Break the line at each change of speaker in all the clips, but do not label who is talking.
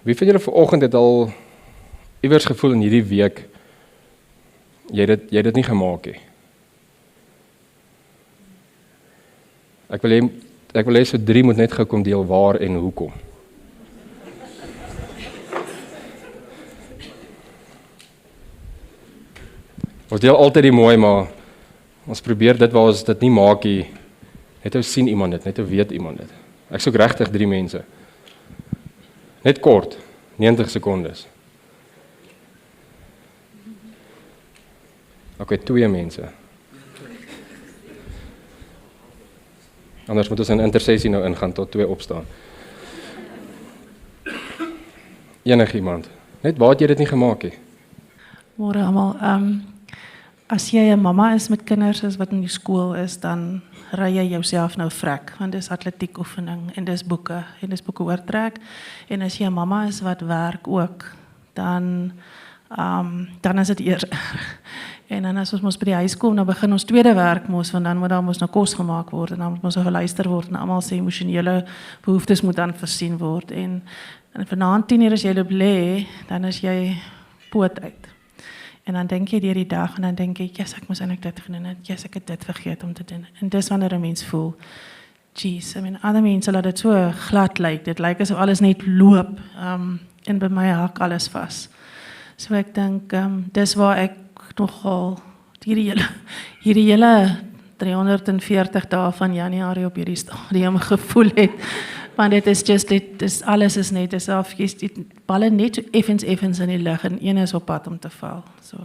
Wie van julle vanoggend het al iewers gevoel in hierdie week, jy het dit nie gemaak nie? Ek wil hê so 3 moet net gekom deel waar en hoekom. Ons deel altyd die mooi, maar ons probeer dit waar ons dit nie maak nie, net ou sien iemand dit, net ou weet iemand dit. Ek soek regtig 3 mense. Net kort, 90 sekondes. Okay, 2 mense. Anders moet ons in intersessie nou ingaan tot 2 opstaan. Enigiemand. Net waar het jy dit nie gemaak nie?
Môre almal, as jy 'n mamma is met kinders is wat in die skool is, dan ry jy jouself nou vrek, want dis atletiek oefening en dis boeke oortrek. En as jy 'n mamma is wat werk ook, dan is dit eers en dan as ons by die huis kom, dan begin ons tweede werk mos, want dan moet daar mos nou kos gemaak word en dan moet ons geluister word en almal se emosionele behoeftes moet dan voorsien word en vanaand 10 uur as jy loop lê, dan is jy poot uit. En dan denk jy deur die dag en dan denk jy, yes, ek moes eintlik dit gedoen het, yes, ek het dit vergeet om te doen. En dis wanneer 'n mens voel, jeez, ander mense laat dit so glad lyk. Dit lyk asof alles net loop. En by my hak alles vas. So ek dink, dis waar ek nogal hierdie hele 340 dae van Januarie op hierdie stadium gevoel het. Want alles is net asof jy die balle net so effens in die lug en een is op pad om te val. So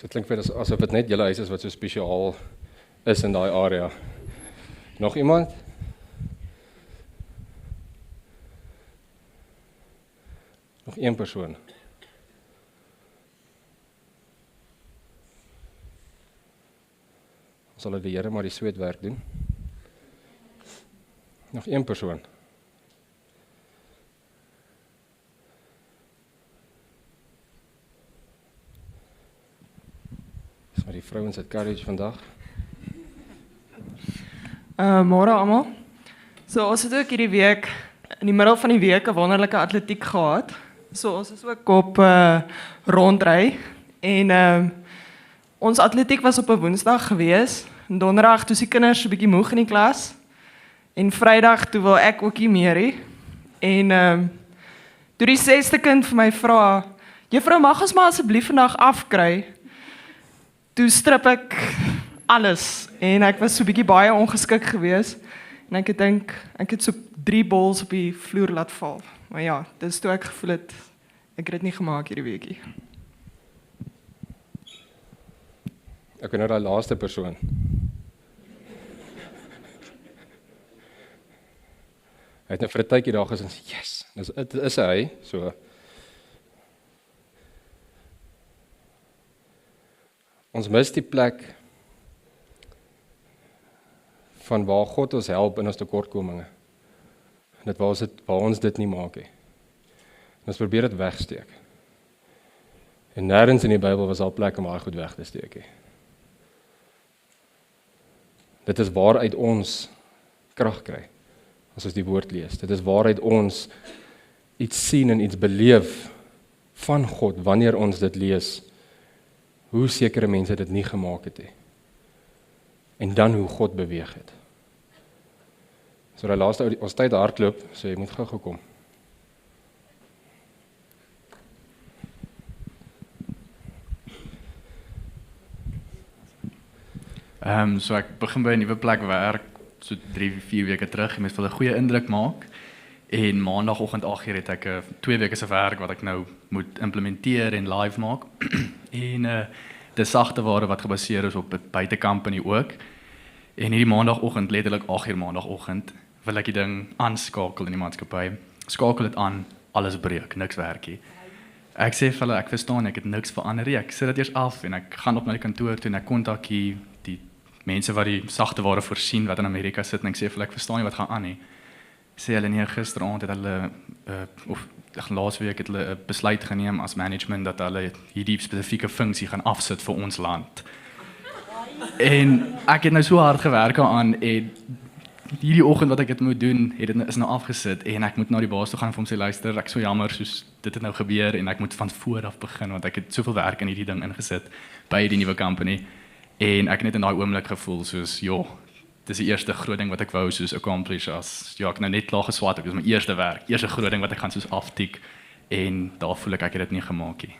dit klink vir asof dit net julle huis is wat so spesiaal is in daai area. Nog iemand? Nog 1 persoon. Sal die Here maar die sweetwerk doen. Nog 1 persoon. Dis maar die vrouens uit Courage vandag.
Môre almal. So ons het ook hierdie week, in die middel van die week, 'n wonderlike atletiek gehad. So ons is ook op rondry. En ons atletiek was op 'n Woensdag gewees. En Donderdag toe se kinders 'n bietjie moeg in die klas. En Vrydag toe wil ek ook nie meer hê. En toe die 6ste kind vir my vra, juffrou, mag ons maar asseblief vandag afkry? Toe strip ek alles en ek was so bietjie baie ongeskik geweest en ek dink ek het so 3 balls op die vloer laat val. Maar ja, dis toe ek gevoel het ek het dit nie gemaak hierdie weekie.
Ek nou daai laaste persoon. Hy het nou vir 'n tydjie daar gesin, yes, dit is hy, so. Ons mis die plek van waar God ons help in ons tekortkominge. Dit waar ons dit nie maak nie. Ons probeer dit wegsteek. En nêrens in die Bybel was daar plek om daai goed weg te steek nie. Dit is waaruit ons krag kry as ons die woord lees. Dit is waaruit ons iets sien en iets beleef van God wanneer ons dit lees. Hoe sekere mense dit nie gemaak het nie. En dan hoe God beweeg het. So die laaste ons tyd hardloop, so jy moet gou gekom.
So ek begin by 'n nuwe plek werk, so 3-4 weke terug, en mens wil 'n goeie indruk maak. En maandagoggend 8:00 het ek 2 weke se werk wat ek nou moet implementeer en live maak. En dis sagte ware wat gebaseer is op buitekompany ook. En hierdie maandagoggend, letterlik 8:00 maandagoggend, wil ek die ding aanskakel in die maatskappy. Skakel dit aan, alles breek, niks werk nie. Ek sê vir hulle, ek verstaan, ek het niks verander nie. Ek sit dit eers af en ek gaan op na die kantoor toe en ek kontak die mense wat die sagte ware voorsien wat in Amerika sit en ek sê vir hulle, ek verstaan nie wat gaan aan nie. Sê hulle nie, gisteraand het hulle of laasweek het hulle 'n besluit geneem as management dat hulle hierdie spesifieke funksie gaan afsit vir ons land. En ek het nou so hard gewerk aan en hierdie oggend wat ek dit moet doen, is nou afgesit en ek moet na die baas toe gaan en vir hom sê luister, ek is so jammer soos dit het nou gebeur en ek moet van voor af begin want ek het soveel werk in hierdie ding ingesit by die nuwe company en ek het net in daai oomblik gevoel soos joh, dis die eerste groot ding wat ek wou soos accomplish as ja, ek nou net klaar geswaat het, dis my eerste werk, eerste groot ding wat ek gaan soos aftik en daar voel ek het dit nie gemaak nie.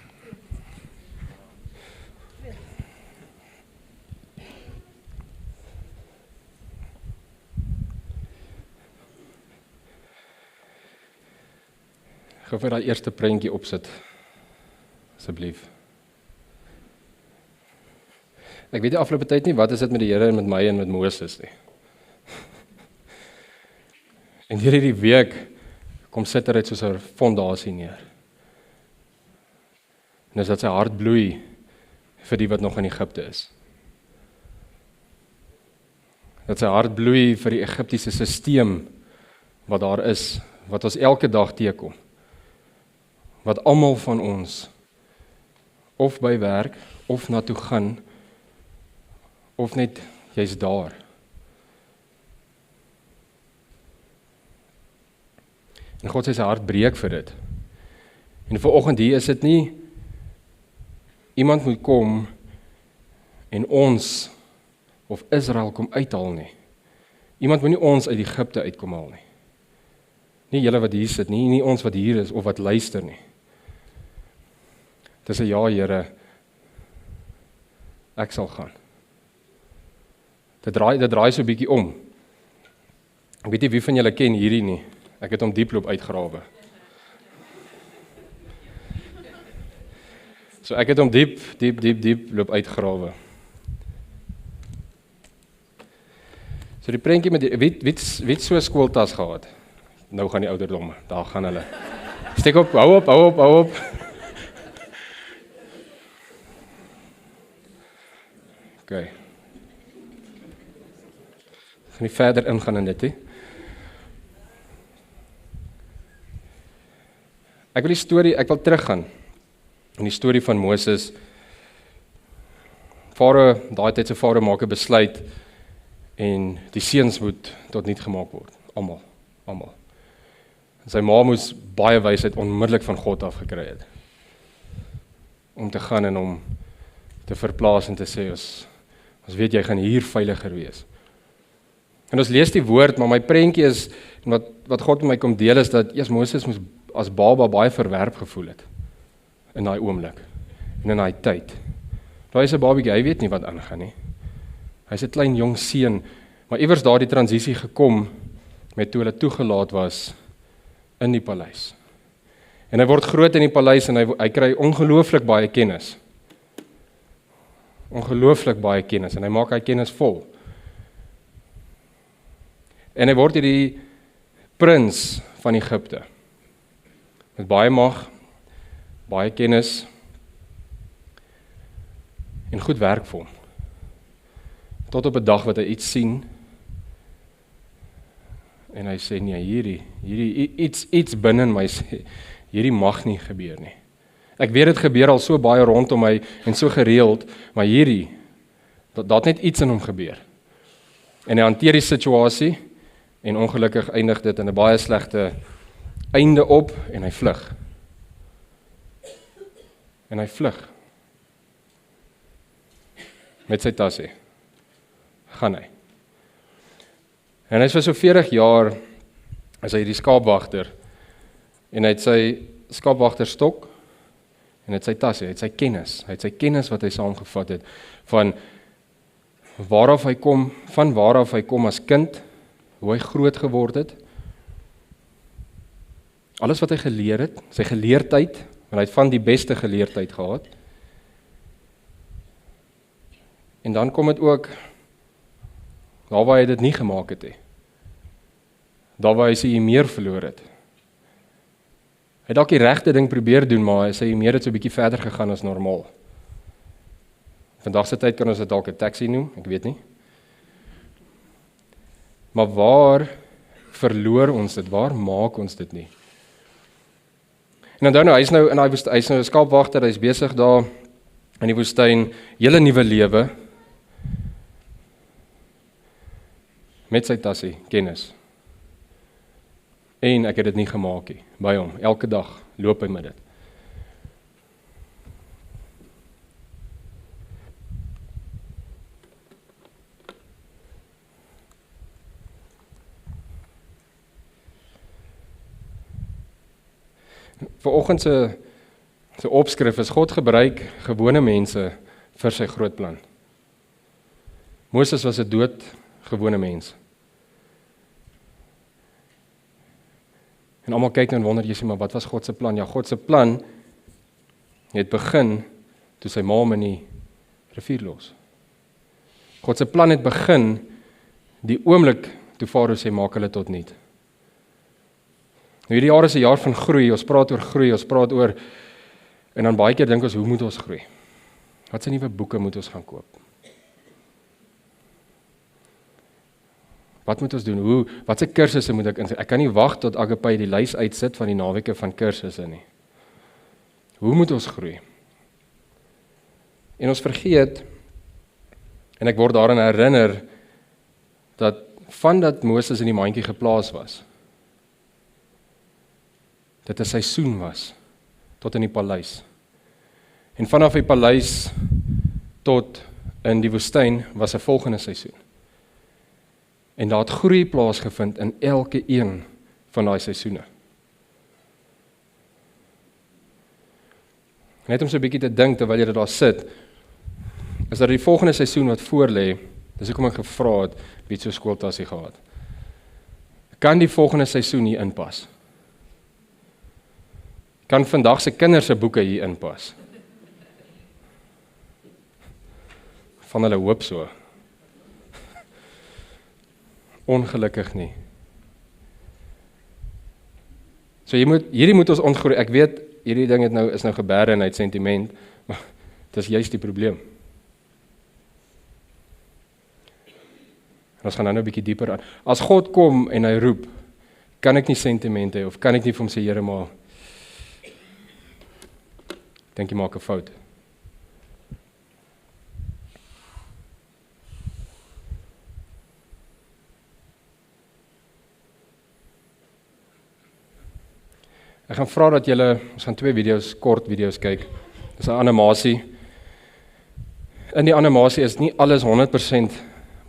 Gou vir daai eerste prentjie opsit, asseblief. Ek weet die afgelope tyd nie, wat is dit met die Here en met my en met Moses nie. En hierdie week, kom sit hy soos 'n fondasie neer. En dis dat sy hart bloei, vir die wat nog in Egipte is. Dat sy hart bloei vir die Egiptiese sisteem, wat daar is, wat ons elke dag teekom. Wat almal van ons of by werk of na toe gaan of net jy's daar. En God sê sy hart breek vir dit. En vanoggend hier is dit nie iemand moet kom en ons of Israel kom uithaal nie. Iemand moet nie ons uit Egipte uitkom haal nie. Nie julle wat hier sit nie, nie ons wat hier is of wat luister nie. Dis 'n ja, Here, ek sal gaan. Dit draai so 'n bietjie om. Ek weet nie wie van julle ken hierdie nie. Ek het hom dieploop uitgrawe. So ek het hom diep loop uitgrawe. So die prentjie met wie so 'n skooltas gehad. Nou gaan die ouderdomme, daar gaan hulle. Steek op, hou op. Okay. Ek gaan nie verder ingaan in dit nie. Ek wil teruggaan in die storie van Moses. Farao, daai tyd se Farao maak 'n besluit en die seuns moet tot niet gemaak word, almal. En sy ma moes baie wysheid onmiddellik van God af gekry het. Om te gaan en om te verplaas en te sê, ons weet jy gaan hier veiliger wees. En ons lees die woord, maar my prentjie is, wat God met my kom deel is, dat eers Moses moes as baba baie verwerp gevoel het. In daai oomblik. En in daai tyd. Daai is 'n babietjie, hy weet nie wat aangaan nie. Hy's 'n klein jong seun, maar iewers daardie transisie gekom, met toe hulle toegelaat was, in die paleis. En hy word groot in die paleis en hy kry ongelooflik baie kennis. Ongelooflik baie kennis en hy maak hy kennis vol. En hy word hierdie prins van Egipte. Met baie mag, baie kennis en goed werk vir hom. Tot op 'n dag wat hy iets sien en hy sê nee, hierdie iets binne in my sê, hierdie mag nie gebeur nie. Ek weet dit gebeur al so baie rondom my en so gereeld, maar hierdie, dat net iets in hom gebeur. En hy hanteer die situasie en ongelukkig eindig dit in 'n baie slegte einde op en hy vlug. En hy vlug. Met sy tasse. Gaan hy. En hy is vir so 40 jaar, is hy die skaapwagter, en hy het sy skaapwagterstok, en hy het sy tasse, hy het sy kennis wat hy saamgevat het, van waaraf hy kom as kind, hoe hy groot geword het, alles wat hy geleer het, sy geleerdheid, want hy het van die beste geleerdheid gehad, en dan kom dit ook, daar waar hy dit nie gemaak het nie, daar waar hy sy meer verloor het. Hy het dalk die regte ding probeer doen, maar sy meer het so 'n bietjie verder gegaan as normaal. Vandag se tyd kan ons dit dalk 'n taxi noem, ek weet nie. Maar waar verloor ons dit? Waar maak ons dit nie? En dan hy's nou 'n skaapwagter, hy's besig daar in die woestyn, hele nuwe lewe. met sy tassie, kennis. En ek het dit nie gemaak nie, by hom, elke dag loop hy met dit. Vanoggend se opskrif is God gebruik gewone mense vir sy groot plan. Moses was 'n doodgewone mens. En almal kyk nou en wonder, jy sê, maar wat was God se plan? Ja, God se plan het begin toe sy ma hom in die rivier los. God se plan het begin die oomblik toe Farao sê, maak hulle tot niet. Nou hierdie jaar is 'n jaar van groei, ons praat oor groei, ons praat oor, en dan baie keer dink ons, hoe moet ons groei? Wat se nuwe boeke moet ons gaan koop? Wat moet ons doen? Wat se kursusse moet ek insit? Ek kan nie wag tot Agape die lys uitsit van die naweke van kursusse nie. Hoe moet ons groei? En ons vergeet, en ek word daaraan herinner, dat vandat Moses in die mandjie geplaas was, dit 'n seisoen was, tot in die paleis. En vanaf die paleis tot in die woestyn was 'n volgende seisoen. En daar het groei plaasgevind in elke een van daai seisoene. Net om so 'n bietjie te dink terwyl jy daar sit, is dat die volgende seisoen wat voor lê, dis hoekom ek gevra het, wie het so skooltasie gehad. Kan die volgende seisoen hier inpas? Kan vandag se kinders se boeke hier inpas? Van hulle hoop so. Ongelukkig nie. So hierdie moet ons ontgroei. Ek weet, hierdie ding is nou geberre en uit sentiment, maar dis juist die probleem. En ons gaan nou 'n bietjie dieper aan. As God kom en hy roep, kan ek nie sentiment hê, of kan ek nie vir hom sê, Here, maar ek dink jy maak 'n fout. Ek gaan vra dat ons gaan 2 kort video's kyk. Dis 'n animasie. In die animasie is nie alles 100%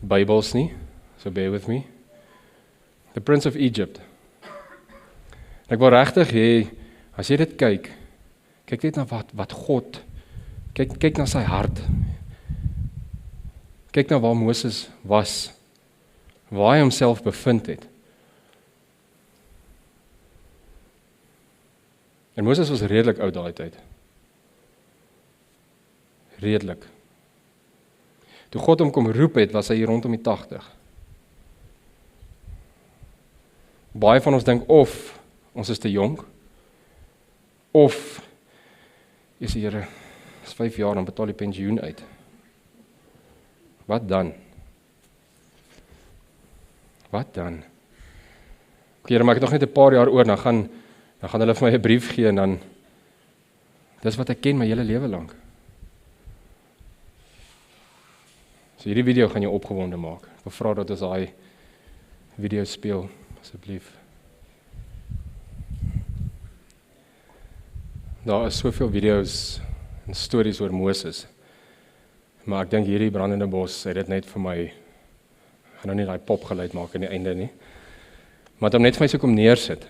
Bybels nie, so bear with me. The Prince of Egypt. Ek wil regtig hê, as jy dit kyk net na wat God, kyk na sy hart. Kyk na waar Moses was, waar hy homself bevind het. En Moses was redelik oud daai tyd. Redelik. Toe God hom kom roep het, was hy hier rondom die 80. Baie van ons dink of ons is te jonk, of is die Here, is 5 jaar, dan betaal die pensioen uit. Wat dan? Wat dan? Here, maar ek het nog net 'n paar jaar oor, dan gaan hulle vir my 'n brief gee en dan, dis wat ek ken my hele lewe lank. So hierdie video gaan jou opgewonde maak. Ek wil vra dat ons daai video speel, asseblief. Daar is soveel video's en stories oor Moses, maar ek dink hierdie brandende bos het dit net vir my, ek gaan nou nie daai popgeluid maak aan die einde nie, maar dit om net vir my so kom neersit.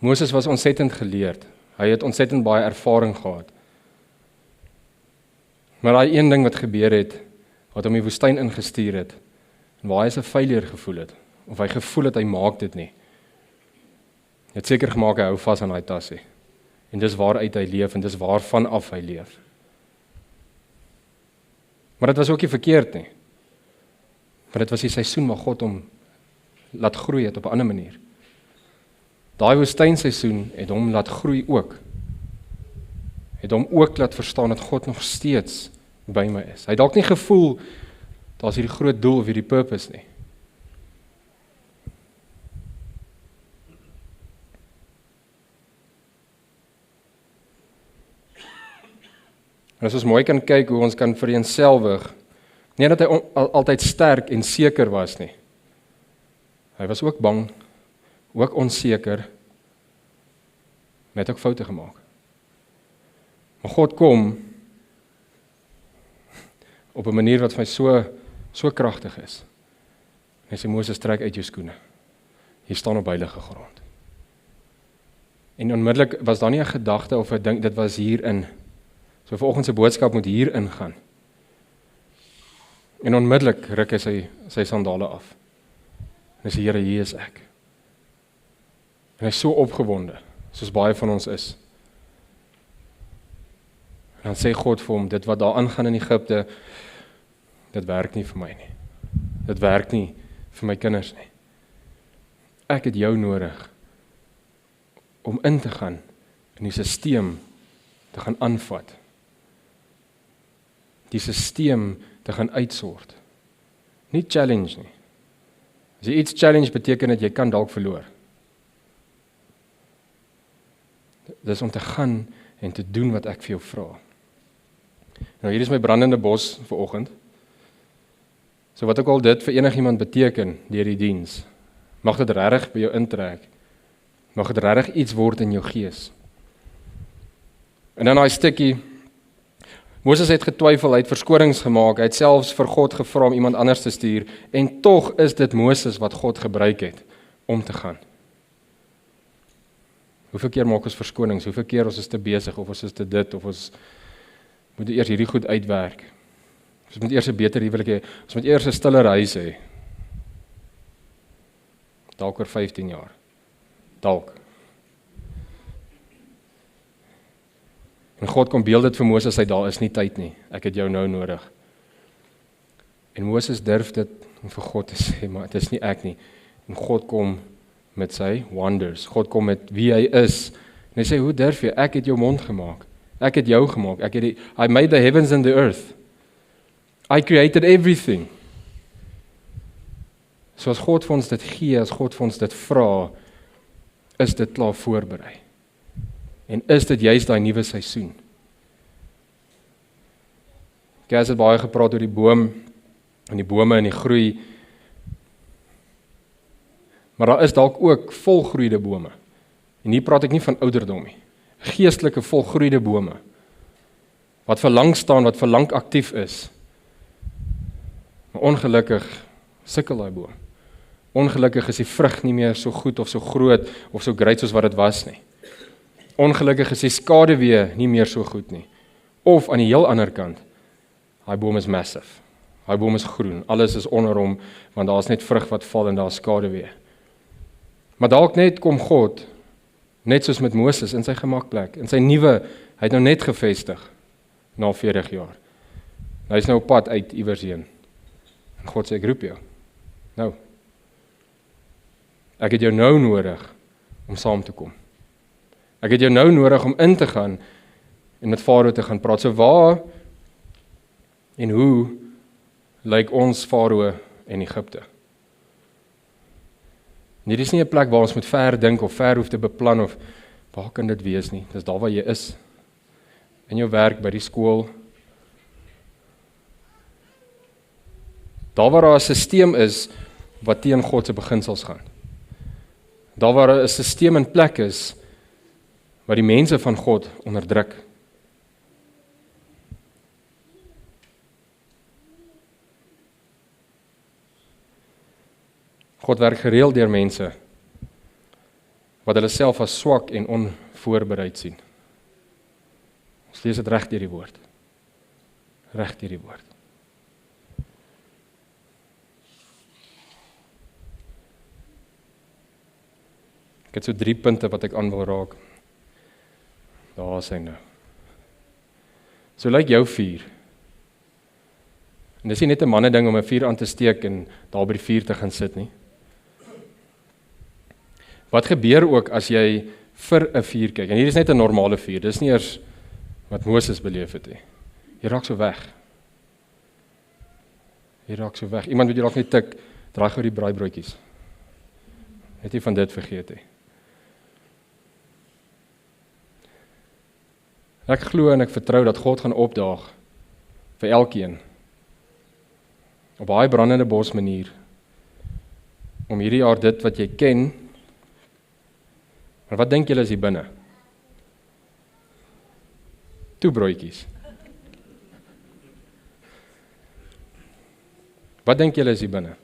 Moses was ontsettend geleerd, hy het ontsettend baie ervaring gehad, maar daai een ding wat gebeur het, wat hom die woestyn ingestuur het, en waar hy sy failure gevoel het, of hy gevoel het hy maak dit nie, het seker gemaak hy hou vas aan daai tassie, en dis waaruit hy leef, en dis waarvan af hy leef. Maar dit was ook nie verkeerd nie, maar dit was die seisoen waar God hom laat groei het op 'n ander manier. Daai woestynseisoen het hom laat groei ook, het hom ook laat verstaan dat God nog steeds by my is. Hy het dalk nie gevoel, daar's hierdie groot doel of hierdie purpose nie. En as ons mooi kan kyk hoe ons kan vereenselwig Nie dat hy altyd sterk en seker was nie. Hy was ook bang, ook onseker, maar het ook foute gemaak. Maar God kom op 'n manier wat vir my so kragtig is. Hy sê, Moses, trek uit jou skoene. Hier staan op heilige grond. En onmiddellik was daar nie 'n gedagte of 'n dink, dit was hierin. So vanoggend se boodskap moet hier ingaan. En onmiddellik ruk hy sy sandale af. En hy sê, Here, hier is ek. En hy is so opgewonde, soos baie van ons is. En dan sê God vir hom, dit wat daar aangaan in Egipte, dit werk nie vir my nie. Dit werk nie vir my kinders nie. Ek het jou nodig om in te gaan in die stelsel te gaan aanvat. Die stelsel te gaan uitsort. Nie challenge nie. As jy iets challenge beteken dat jy kan dalk verloor. Dis om te gaan en te doen wat ek vir jou vra. Nou hier is my brandende bos vir oggend. So wat ook al dit vir enigiemand beteken deur die diens, mag dit regtig by jou intrek. Mag dit regtig iets word in jou gees. En dan daai stukkie, Moses het getwyfel, hy het verskonings gemaak, hy het selfs vir God gevra om iemand anders te stuur, en tog is dit Moses wat God gebruik het om te gaan. Hoeveel keer maak ons verskonings, hoeveel keer ons is te besig, of ons is te dit, of ons moet eers hierdie goed uitwerk. Ons moet eers 'n beter huwelik hê, ons moet eers 'n stiller huis hê. Dalk oor 15 jaar. Dalk. En God kom beeld dit vir Moses, hy daar is nie tyd nie, ek het jou nou nodig. En Moses durf dit om vir God te sê, maar dit is nie ek nie. En God kom met sy wonders, God kom met wie hy is, en hy sê, hoe durf jy, ek het jou mond gemaak, ek het jou gemaak, I made the heavens and the earth, I created everything. So as God vir ons dit gee, as God vir ons dit vra, is dit klaar voorberei. En is dit juist daai nuwe seisoen? Ek het baie gepraat oor die boom, en die bome en die groei, maar daar is dalk ook volgroeide bome. En hier praat ek nie van ouderdom nie. Geestelike volgroeide bome, wat verlang staan, wat verlang aktief is. Maar ongelukkig sukkel daai boom. Ongelukkig is die vrug nie meer so goed of so groot of so groot soos wat dit was nie. Ongelukkig is die skaduwee nie meer so goed nie. Of aan die heel ander kant, daai boom is massive. Daai boom is groen, alles is onder hom, want daar is net vrug wat val en daar is skaduwee. Maar dalk net kom God, net soos met Moses in sy gemakplek, in sy nuwe, hy het nou net gevestig, na 40 jaar. Hy is nou op pad uit iewers heen. En God sê, ek roep jou. Nou, ek het jou nou nodig om saam te kom. Ek het jou nou nodig om in te gaan en met Farao te gaan praat. So waar en hoe lyk ons Farao en Egipte? Hier is nie 'n plek waar ons moet ver dink of ver hoef te beplan of waar kan dit wees nie. Dis daar waar jy is. In jou werk, by die skool. Daar waar daar 'n stelsel is wat teen God se beginsels gaan. Daar waar 'n stelsel in plek is wat die mense van God onderdruk. God werk gereeld deur mense wat hulle self as swak en onvoorbereid sien. Ons lees dit reg deur die woord. Reg deur die woord. Ek het so 3 punte wat ek aan wil raak. Daar is hy nou. So lyk jou vuur. En dis nie net 'n manne ding om 'n vuur aan te steek en daar by die vuur te gaan sit nie. Wat gebeur ook as jy vir 'n vuur kyk? En hier is net 'n normale vuur, dis nie eers wat Moses beleef het nie. Jy raak so weg. Jy raak so weg. Iemand moet jy dalk net tik, draai gou die braaibroodjies. Het jy van dit vergeet nie? Ek glo en ek vertrou dat God gaan opdaag vir elkeen op daai brandende bos manier, om hierdie jaar dit wat jy ken, maar wat dink julle is hier binne? Toebroodjies. Wat dink julle is hier binne?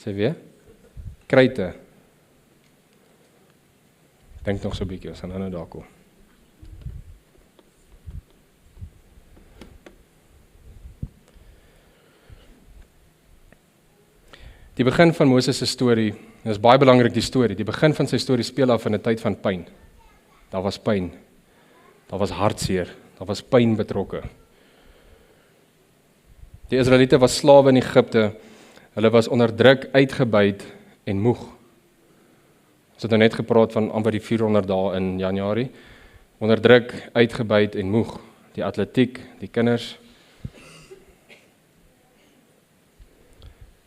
Sê weer? Kruite. Dink nog so 'n bietjie, ons gaan nou daar kom. Die begin van Moses se storie, dit is baie belangrik die storie. Die begin van sy storie speel af in 'n tyd van pyn. Daar was pyn. Daar was hartseer. Daar was pyn betrokke. Die Israeliete was slawe in Egipte. Hulle was onderdruk, uitgebuit en moeg. Ons het nou net gepraat van amper die 400 dae in Januarie. Onderdruk, uitgebuit en moeg. Die atletiek, die kinders.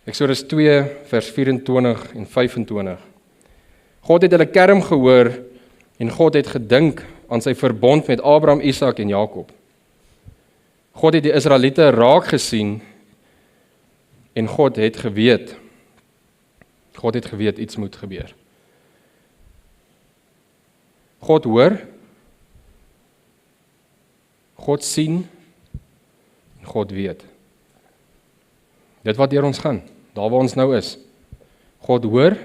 Eksodus 2 vers 24 en 25. God het hulle kerm gehoor en God het gedink aan sy verbond met Abraham, Isak en Jakob. God het die Israeliete raak gesien en God het geweet iets moet gebeur. God hoor, God sien en God weet. Dit wat deur ons gaan, daar waar ons nou is. God hoor,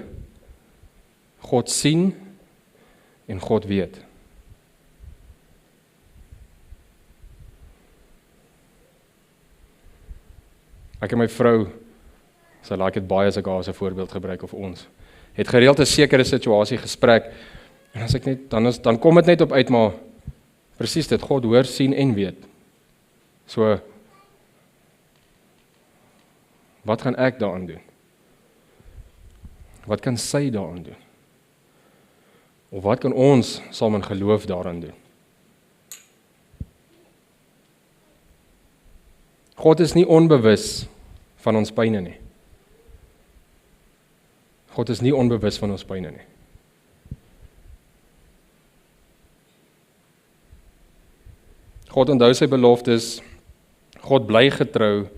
God sien en God weet. Ek en my vrou, sy like dit baie as ek haar as 'n voorbeeld gebruik of ons, het gereeld 'n sekere situasie gesprek, en as ek net, dan kom dit net op uit, maar presies dit, God hoor, sien en weet. So, wat gaan ek daaraan doen? Wat kan sy daaraan doen? Of wat kan ons saam in geloof daaraan doen? God is nie onbewus van ons pyne nie. God is nie onbewus van ons pyne nie. God onthou sy beloftes, God bly getrou,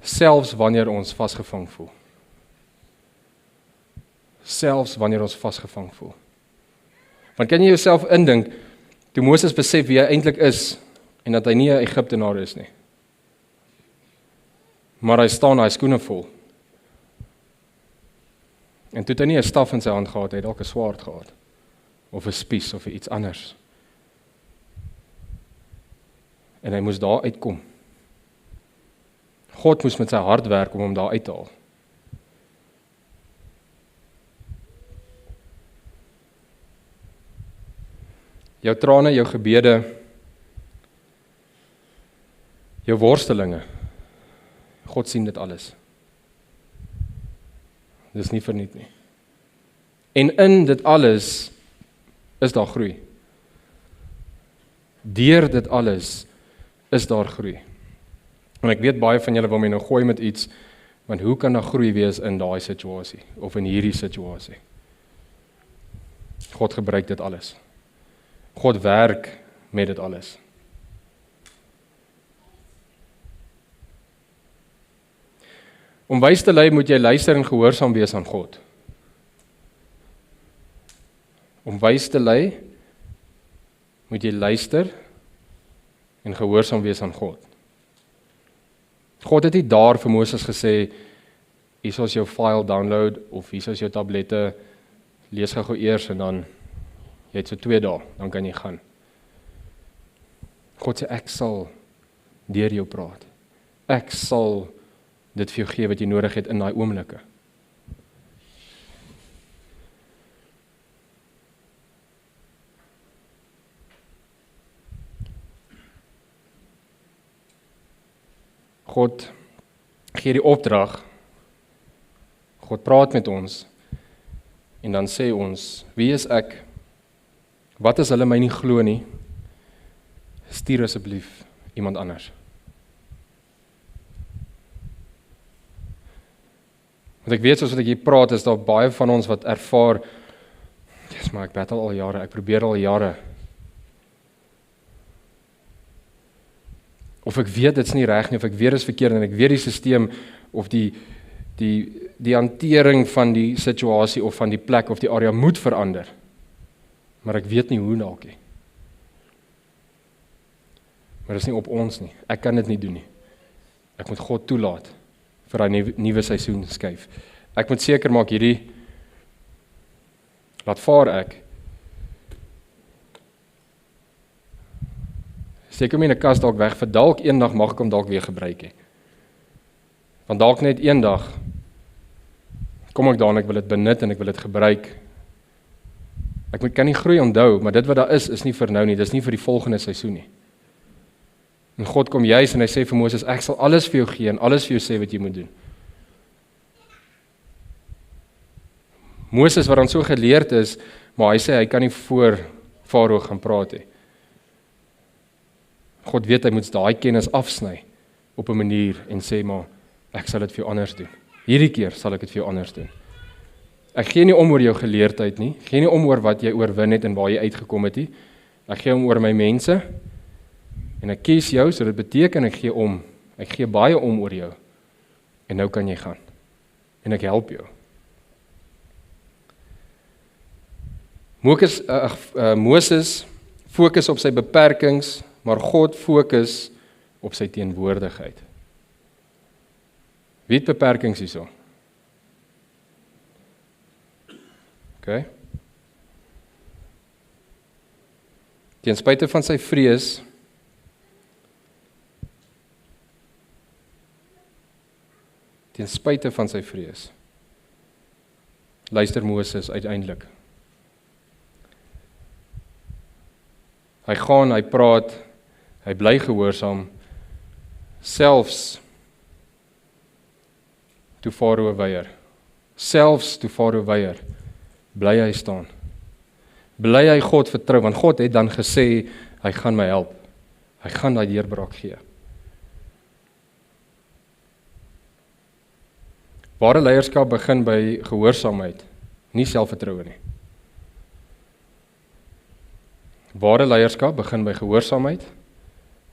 selfs wanneer ons vasgevang voel. Selfs wanneer ons vasgevang voel. Want kan jy jouself indink, toe Moses besef wie hy eintlik is, en dat hy nie 'n Egiptenaar is nie. Maar hy staan hy skoene vol. En toe het hy nie 'n staf in sy hand gehad, hy het dalk 'n swaard gehad, of 'n spies, of iets anders. En hy moes daar uitkom. God moes met sy hart werk om hom daar uit te haal. Jou trane, jou gebede, jou worstelinge, God sien dit alles. Dit is nie verniet nie. En in dit alles is daar groei. Deur dit alles is daar groei. En ek weet baie van julle wil my nou gooi met iets, want hoe kan daar groei wees in daai situasie, of in hierdie situasie? God gebruik dit alles. God werk met dit alles. Om wys te lei, moet jy luister en gehoorsaam wees aan God. Om wys te lei, moet jy luister en gehoorsaam wees aan God. God het nie daar vir Moses gesê, hier is jou file download, of hier is jou tablette, lees gou eers en dan, jy het so 2 dae, dan kan jy gaan. God sê, ek sal deur jou praat. Ek sal dit vir jou gee wat jy nodig het in daai oomblikke. God gee die opdrag, God praat met ons, en dan sê ons, wie is ek? Wat as hulle my nie glo nie? Stuur asseblief iemand anders. Want ek weet, soos wat ek hier praat, is daar baie van ons wat ervaar, maar ek battle al jare, ek probeer al jare. Of ek weet dit's nie reg nie, of ek weet dit's verkeerd en ek weet die stelsel of die hantering van die situasie of van die plek of die area moet verander. Maar ek weet nie hoe dalk nie. Maar dit is nie op ons nie. Ek kan dit nie doen nie. Ek moet God toelaat vir daai nuwe seisoen skuif. Ek moet seker maak hierdie laat vaar ek. Steek hom in 'n kas dalk weg vir dalk eendag mag ek hom dalk weer gebruik hê. Want dalk net eendag kom ek daar en ek wil dit benut en ek wil dit gebruik. Ek kan nie groei onthou, maar dit wat daar is nie vir nou nie, dis nie vir die volgende seisoen nie. En God kom juis en hy sê vir Moses, ek sal alles vir jou gee en alles vir jou sê wat jy moet doen. Moses wat dan so geleerd is, maar hy sê hy kan nie voor Farao gaan praat nie. God weet hy moet daai kennis afsny op 'n manier en sê maar ek sal dit vir jou anders doen. Hierdie keer sal ek dit vir jou anders doen. Ek gee nie om oor jou geleerdheid nie, gee nie om oor wat jy oorwin het en waar jy uitgekom het nie. Ek gee om oor my mense en ek kies jou, so dit beteken ek gee om. Ek gee baie om oor jou. En nou kan jy gaan. En ek help jou. Moses fokus op sy beperkings, maar God fokus op sy teenwoordigheid. Wie het beperkings hierso? Okay. Ten spyte van sy vrees luister Moses uiteindelik. Hy gaan, hy praat, hy bly gehoorsaam, selfs toe Farao weier. Selfs toe Farao weier, bly hy staan. Bly hy God vertrou, want God het dan gesê, hy gaan my help. Hy gaan daai deurbraak gee. Ware leierskap begin by gehoorsaamheid, nie selfvertroue nie. Ware leierskap begin by gehoorsaamheid,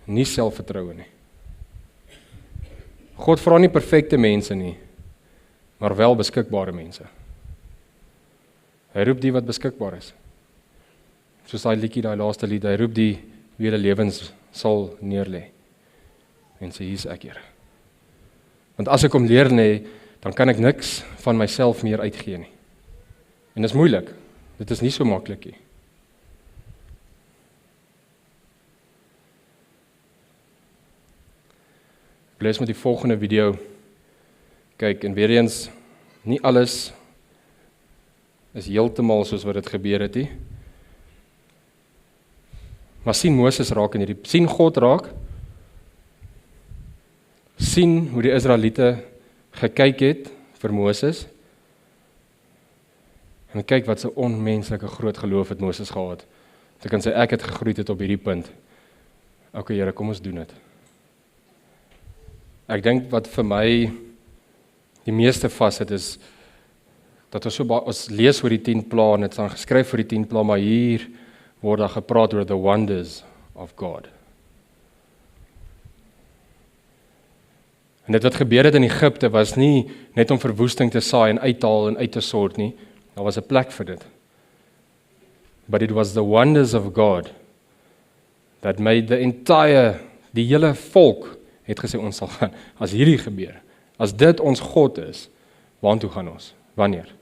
nie selfvertroue nie. God vra nie perfekte mense nie, maar wel beskikbare mense. Hy roep die wat beskikbaar is. Soos daai liedjie, daai laaste lied, hy roep die wie hulle lewens sal neerlê. En sê, hier's ek, Here. Want as ek hom leer lê, dan kan ek niks van myself meer uitgee nie. En dit is moeilik. Dit is nie so maklik nie. Ek lees met die volgende video. Kyk, en weer eens, nie alles is heeltemal soos wat dit gebeur het nie. Maar sien Moses raak in hierdie, sien God raak, sien hoe die Israeliete gekyk het vir Moses, en kyk wat so onmenslike groot geloof het Moses gehad. Ek kan sê, ek het gegroei tot op hierdie punt. Okay, Here, kom ons doen dit. Ek dink wat vir my die meeste vassit is, dat ons lees oor die 10 plaae, en dit staan geskryf oor die 10 plaae, maar hier word daar gepraat oor the wonders of God. En dit wat gebeur het in Egipte was nie net om verwoesting te saai en uithaal en uit te sort nie, daar was 'n plek vir dit. But it was the wonders of God that made die hele volk het gesê ons sal gaan, as hierdie gebeur, as dit ons God is, waartoe gaan ons? Wanneer?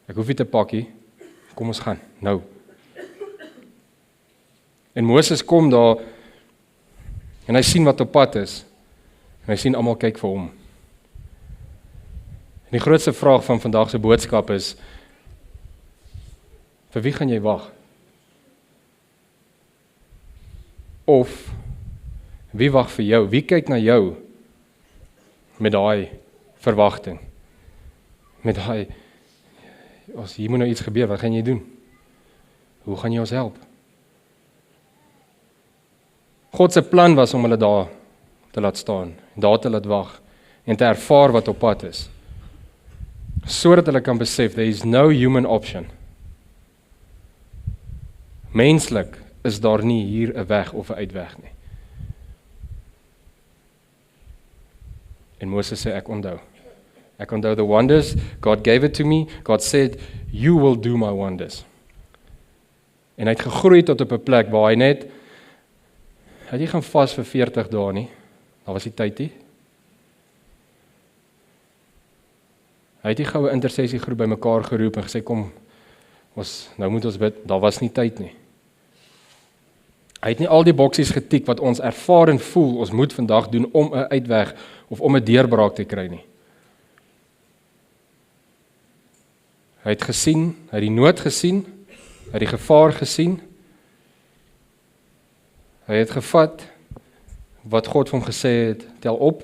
Ek hoef nie te pakkie, kom ons gaan, nou. En Moses kom daar, en hy sien wat op pad is, en hy sien almal kyk vir hom. En die grootste vraag van vandag se boodskap is, vir wie gaan jy wag? Of, wie wag vir jou? Wie kyk na jou met daai verwagting? Met daai, as hier moet nou iets gebeur, wat gaan jy doen? Hoe gaan jy ons help? God se plan was om hulle daar te laat staan, daar te laat wag, en te ervaar wat op pad is. Sodat hulle kan besef, there is no human option. Menslik is daar nie hier 'n weg of 'n uitweg nie. En Moses sê, ek onthou. Ek onthou the wonders, God gave it to me, God said, you will do my wonders. En hy het gegroei tot op 'n plek waar hy net, hy het nie gaan vas vir 40 dae nie, daar was die tyd nie. Hy het die goue intersessiegroep bymekaar geroep en gesê, kom, nou moet ons bid, daar was nie tyd nie. Hy het nie al die boksies getik wat ons ervaar en voel, ons moet vandag doen om 'n uitweg of om 'n deurbraak te kry nie. Hy het gesien, hy het die nood gesien, hy het die gevaar gesien, hy het gevat wat God vir hom gesê het, tel op,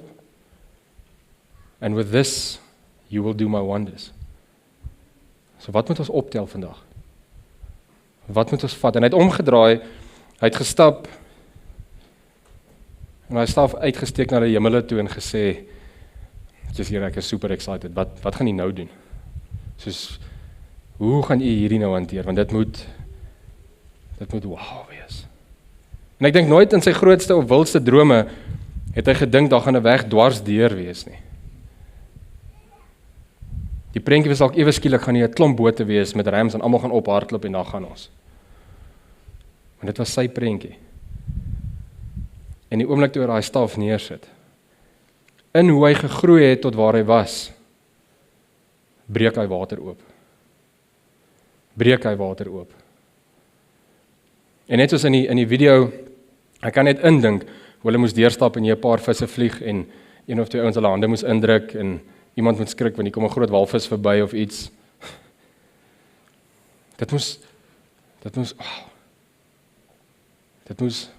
and with this, you will do my wonders. So wat moet ons optel vandag? Wat moet ons vat? En hy het omgedraai, hy het gestap, en hy staf uitgesteek na die hemele toe en gesê, just hier, ek is super excited, wat gaan jy nou doen? Soos, hoe gaan jy hierdie nou hanteer? Want dit moet wow wees. En ek dink nooit in sy grootste of wildste drome, het hy gedink, daar gaan 'n weg dwars deur wees nie. Die prentjie was dalk ewe skielik gaan hier 'n klomp bote wees met rams en almal gaan ophardloop en dan gaan ons. Maar dit was sy prentjie. En die oomblik toe hy daai staf neersit, in hoe hy gegroei het tot waar hy was, breek hy water oop. En net soos in die video, ek kan net indink, hoe hulle moes deurstap en jy 'n paar visse vlieg en een of twee ouens hulle hande moes indruk en iemand moet skrik want hier kom 'n groot walvis verby of iets. Dit moes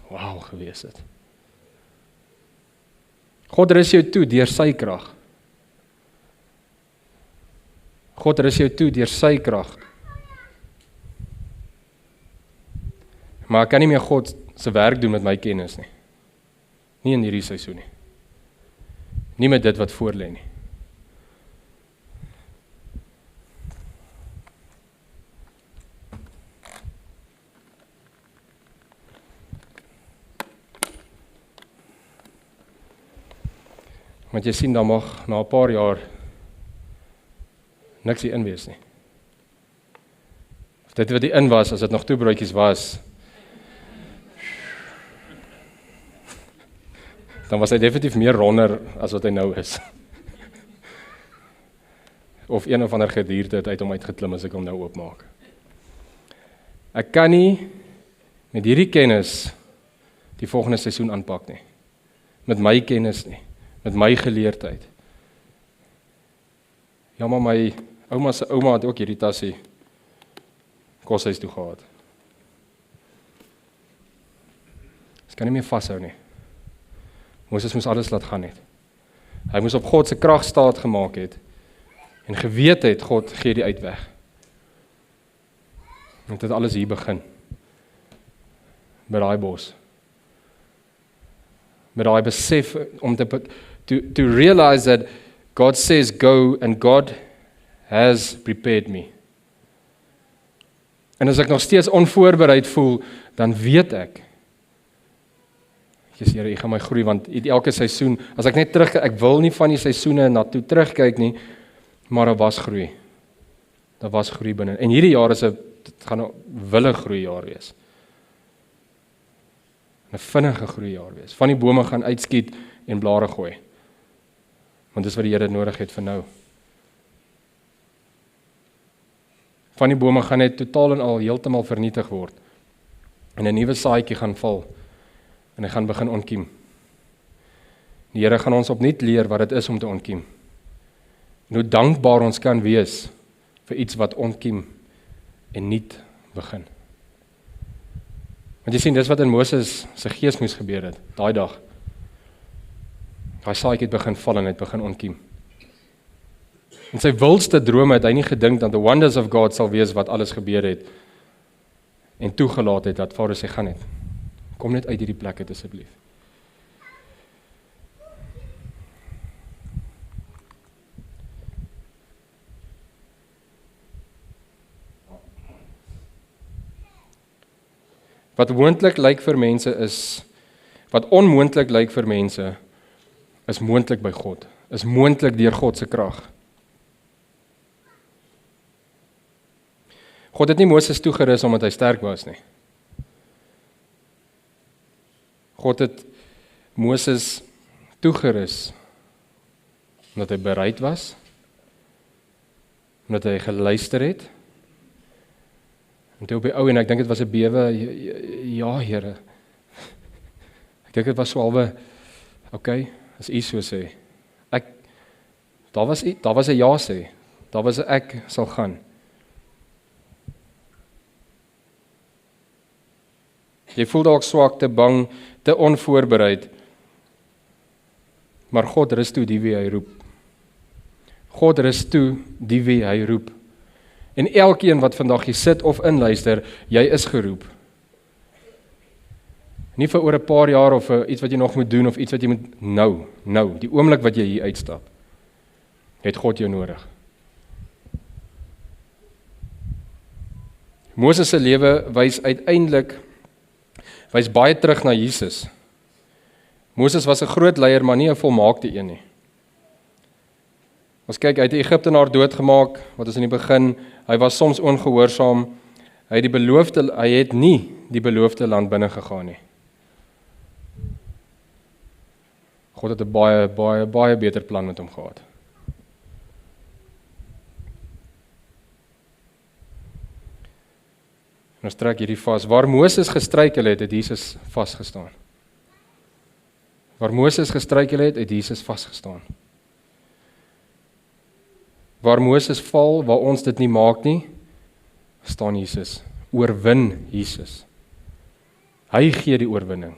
wow gewees het. God rus jou toe deur sy krag. Maar ek kan nie meer God se werk doen met my kennis nie. Nie in hierdie seisoen nie. Nie met dit wat voor lê nie. Want jy sien, dan mag na 'n paar jaar niks hier in wees nie. Of dit wat hier in was, as dit nog toebroodjies was, dan was hy definitief meer ronder as wat hy nou is. Of een of ander gedierte het uit hom uitgeklim as ek hom nou oopmaak. Ek kan nie met hierdie kennis die volgende seisoen aanpak nie. Met my kennis nie. Met my geleerdheid. Ja, maar my ouma se ouma het ook hierdie tassie koshuis toe gehad. Ek kan nie meer vashou nie. Moses moes alles laat gaan het. Hy moes op God se krag staat gemaak het en geweet het God gee die uitweg. En dit alles hier begin. Met daai bos. Met daai besef om to realize that God says go and God has prepared me. En as ek nog steeds onvoorbereid voel, dan weet ek, Jesus Here, U gaan my groei, want elke seisoen, as ek net terugkyk, ek wil nie van die seisoene na toe terugkyk nie, maar daar was groei. Daar was groei binne. En hierdie jaar dit gaan 'n wille groei jaar wees. 'n Vinnige groei jaar wees. Van die bome gaan uitskiet en blare gooi. Want dis wat die Here nodig het vir nou. Van die bome gaan net totaal en al heeltemal vernietig word. En 'n nuwe saadjie gaan val. En hy gaan begin ontkiem. Die Here gaan ons opnuut leer wat dit is om te ontkiem. En hoe dankbaar ons kan wees vir iets wat ontkiem en nuut begin. Want jy sien, dis wat in Moses se gees moes gebeur het, daai dag. Daai saadjie het begin val en het begin ontkiem. In sy wildste drome het hy nie gedink dat the wonders of God sal wees wat alles gebeur het en toegelaat het dat Farao sê gaan net. Kom net uit hierdie plek uit asseblief. Wat onmoontlik lyk vir mense is moontlik by God. is moontlik deur God se krag. God het nie Moses toegerus omdat hy sterk was nie. God het Moses toegerus omdat hy bereid was, omdat hy geluister het. En toe op die ou en ek dink dit was 'n bewe, ja Here. Ek dink dit was so halwe, okay, as U so sê. Daar was 'n ja sê. Daar was 'n ek sal gaan. Jy voel dalk swak, te bang, te onvoorbereid. Maar God rus toe die wie hy roep. God rus toe die wie hy roep. En elkeen wat vandag hier sit of inluister, jy is geroep. Nie vir oor 'n paar jaar of vir iets wat jy nog moet doen of iets wat jy moet nou, die oomblik wat jy hier uitstap, het God jou nodig. Moses se lewe wys baie terug na Jesus. Moses was 'n groot leier, maar nie 'n volmaakte een nie. Ons kyk, hy het die Egiptenaar doodgemaak, wat is in die begin, hy was soms ongehoorsaam, hy het nie die beloofde land binne gegaan nie. God het 'n baie beter plan met hom gehad. En ons trek hierdie vas. Waar Moses gestruikel het Jesus vasgestaan. Waar Moses gestruikel het Jesus vasgestaan. Waar Moses val, waar ons dit nie maak nie, staan Jesus. Oorwin Jesus. Hy gee die oorwinning.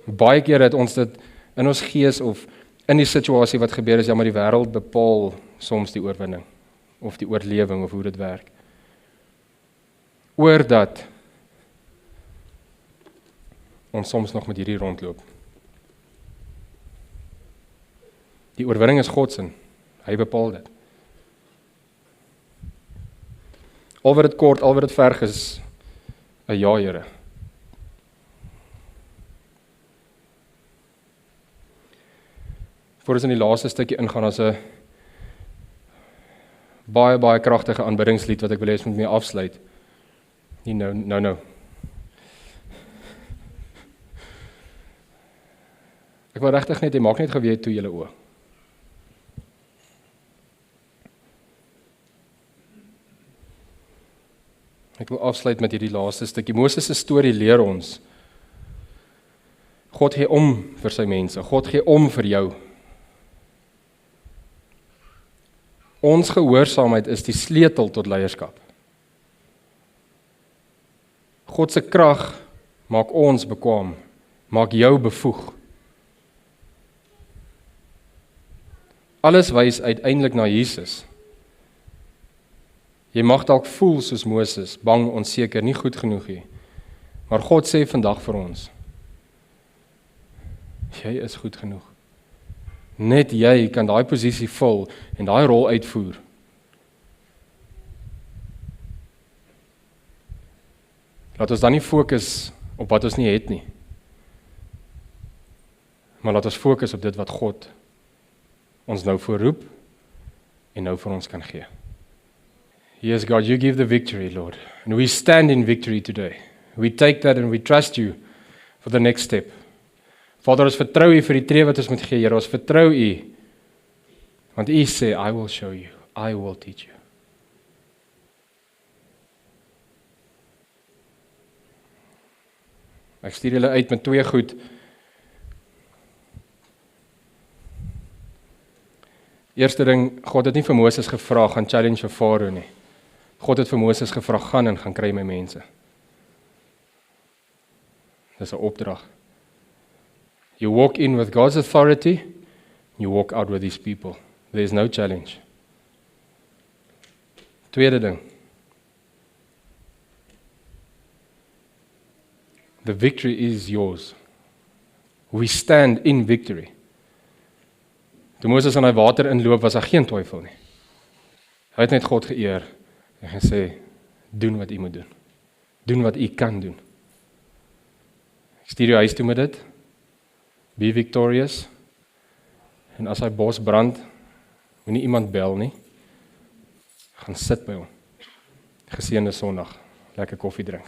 Baie keer het ons dit in ons gees of in die situasie wat gebeur is, ja, maar die wêreld bepaal soms die oorwinning of die oorlewing of hoe dit werk. Oordat ons soms nog met hierdie rondloop. Die oorwinning is God se. Hy bepaal dit. Al wat dit kort, al wat dit verg is 'n ja, Here. Voor ons in die laaste stukkie ingaan, as 'n baie kragtige aanbiddingslied wat ek wil hê ons moet mee afsluit. Nie nou. Ek wil regtig net, jy maak net geweet toe julle oë. Ek wil afsluit met hierdie laaste stukkie. Moses se storie leer ons. God gee om vir sy mense. God gee om vir jou. Ons gehoorsaamheid is die sleutel tot leierskap. God se krag maak ons bekwam, maak jou bevoeg. Alles wys uiteindelik na Jesus. Jy mag dalk voel soos Moses, bang, onseker, nie goed genoeg nie. Maar God sê vandag vir ons, jy is goed genoeg. Net jy kan daai posisie vul en daai rol uitvoer. Laat ons dan nie fokus op wat ons nie het nie. Maar laat ons fokus op dit wat God ons nou voorroep en nou vir ons kan gee. Yes, God, you give the victory, Lord. And we stand in victory today. We take that and we trust you for the next step. Vader, ons vertrou U vir die tree wat ons moet gee, Here. Ons vertrou U. Want U sê, I will show you. I will teach you. Ek stuur julle uit met 2 goed. Eerste ding, God het nie vir Moses gevra, gaan challenge vir Farao nie. God het vir Moses gevra, gaan en gaan kry my mense. Dis 'n opdrag. You walk in with God's authority, you walk out with His people. There is no challenge. Tweede ding. The victory is yours. We stand in victory. Toe Moses aan die water inloop, was daar geen twyfel nie. Hy het net God geëer en gesê, doen wat U moet doen. Doen wat U kan doen. Ek stuur jou huis toe met dit. Be victorious. En as hy bos brand, moenie iemand bel nie. Gaan sit by hom. Geseënde Sondag. Lekker koffie drink.